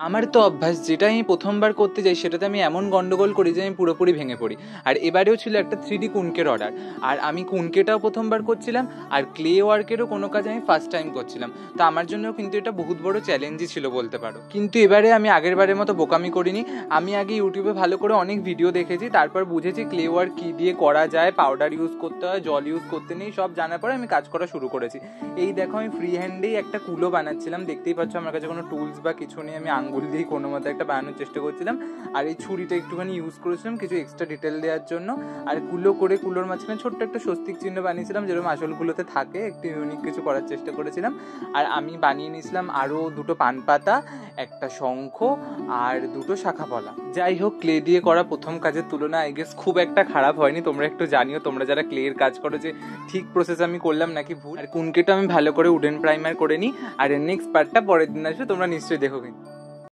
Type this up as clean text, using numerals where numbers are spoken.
আমার তো অভ্যাস, যেটা আমি প্রথমবার করতে যাই সেটাতে আমি এমন গন্ডগোল করি যে আমি পুরোপুরি ভেঙে পড়ি। আর এবারেও ছিল একটা 3D কুনকের অর্ডার, আর আমি কুনকেটাও প্রথমবার করছিলাম, আর ক্লে ওয়ার্কেরও কোনো কাজ আমি ফার্স্ট টাইম করছিলাম। তো আমার জন্য কিন্তু এটা বহুত বড় চ্যালেঞ্জই ছিল বলতে পারো। কিন্তু এবারে আমি আগের বারের মতো বোকামি করিনি। আমি আগে ইউটিউবে ভালো করে অনেক ভিডিও দেখেছি, তারপর বুঝেছি ক্লে ওয়ার্ক কী দিয়ে করা যায়, পাউডার ইউজ করতে হয়, জল ইউজ করতে নেই, সব জানার পরে আমি কাজ করা শুরু করেছি। এই দেখো আমি ফ্রি হ্যান্ডেই একটা কুলো বানাচ্ছিলাম, দেখতেই পাচ্ছ আমার কাছে কোনো টুলস বা কিছু নেই, আমি আঙ্গুল দিয়ে কোনো মতো একটা বানানোর চেষ্টা করছিলাম। আর এই ছুরিটা একটুখানি ইউজ করেছিলাম কিছু এক্সট্রা ডিটেল দেওয়ার জন্য। আর কুলো করে কুলোর মাঝখানে ছোট্ট একটা স্বস্তিক চিহ্ন বানিয়েছিলাম, যেরকম আসলগুলোতে থাকে, একটু ইউনিক কিছু করার চেষ্টা করেছিলাম। আর আমি বানিয়ে নিয়েছিলাম আরও 2টো পান পাতা, একটা শঙ্খ আর 2টো শাখা পলা। যাই হোক, ক্লে দিয়ে করা প্রথম কাজের তুলনা আই গেস খুব একটা খারাপ হয়নি। তোমরা একটু জানিও, তোমরা যারা ক্লের কাজ করো, যে ঠিক প্রসেস আমি করলাম নাকি ভুল। আর কুনকেটা আমি ভালো করে উডেন প্রাইমার করে নিই, আর এর নেক্সট পার্টটা পরের দিন আসবে, তোমরা নিশ্চয়ই দেখো কিন্তু।